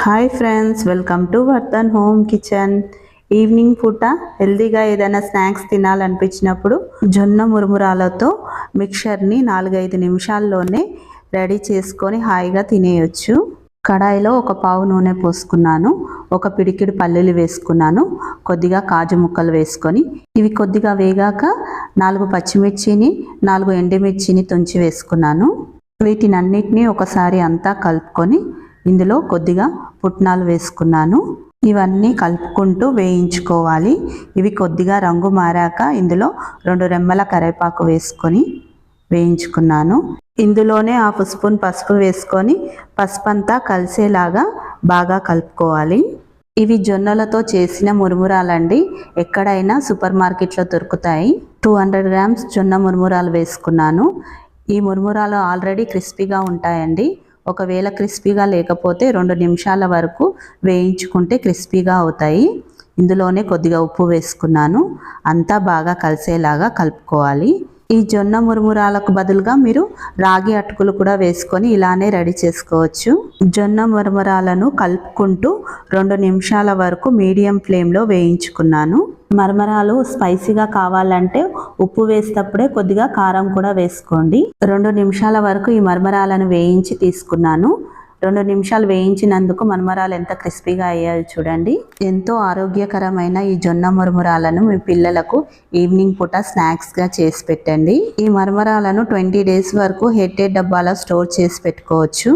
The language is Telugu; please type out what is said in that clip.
Hi friends, welcome to Vardhan home kitchen. Evening పూట హెల్తీగా ఏదైనా స్నాక్స్ తినాలనిపించినప్పుడు జొన్న మురుమురాలతో మిక్చర్ని 4-5 నిమిషాల్లోనే రెడీ చేసుకొని హాయిగా తినేయొచ్చు. కడాయిలో ఒక పావు నూనె పోసుకున్నాను, ఒక పిడికిడు పల్లీలు వేసుకున్నాను, కొద్దిగా కాజు ముక్కలు వేసుకొని ఇవి కొద్దిగా వేగాక 4 పచ్చిమిర్చిని 4 ఎండుమిర్చిని తుంచి వేసుకున్నాను. వీటినన్నిటినీ ఒకసారి అంతా కలుపుకొని ఇందులో కొద్దిగా పుట్నాలు వేసుకున్నాను. ఇవన్నీ కలుపుకుంటూ వేయించుకోవాలి. ఇవి కొద్దిగా రంగు మారాక ఇందులో 2 రెమ్మల కరివేపాకు వేసుకొని వేయించుకున్నాను. ఇందులోనే 1/2 స్పూన్ పసుపు వేసుకొని పసుపంతా కలిసేలాగా బాగా కలుపుకోవాలి. ఇవి జొన్నలతో చేసిన మురుమురాలండి. ఎక్కడైనా సూపర్ మార్కెట్లో దొరుకుతాయి. 200 గ్రామ్స్ జొన్న మురుమురాలు వేసుకున్నాను. ఈ మురుమురాలు ఆల్రెడీ క్రిస్పీగా ఉంటాయండి. ఒకవేళ క్రిస్పీగా లేకపోతే 2 నిమిషాల వరకు వేయించుకుంటే క్రిస్పీగా అవుతాయి. ఇందులోనే కొద్దిగా ఉప్పు వేసుకున్నాను. అంతా బాగా కలిసేలాగా కలుపుకోవాలి. ఈ జొన్న మురుమురాలకు బదులుగా మీరు రాగి అటుకులు కూడా వేసుకొని ఇలానే రెడీ చేసుకోవచ్చు. జొన్న మురుమురాలను కలుపుకుంటూ 2 నిమిషాల వరకు మీడియం ఫ్లేమ్లో వేయించుకున్నాను. మరమరాలు స్పైసీగా కావాలంటే ఉప్పు వేసేటప్పుడే కొద్దిగా కారం కూడా వేసుకోండి. 2 నిమిషాల వరకు ఈ మరమరాలను వేయించి తీసుకున్నాను. 2 నిమిషాలు వేయించినందుకు మరమరాలు ఎంత క్రిస్పీగా అయ్యాయో చూడండి. ఎంతో ఆరోగ్యకరమైన ఈ జొన్న మరమరాలను మీ పిల్లలకు ఈవినింగ్ పూట స్నాక్స్గా చేసి పెట్టండి. ఈ మరమరాలను 20 డేస్ వరకు హెయిర్ డబ్బాలో స్టోర్ చేసి పెట్టుకోవచ్చు.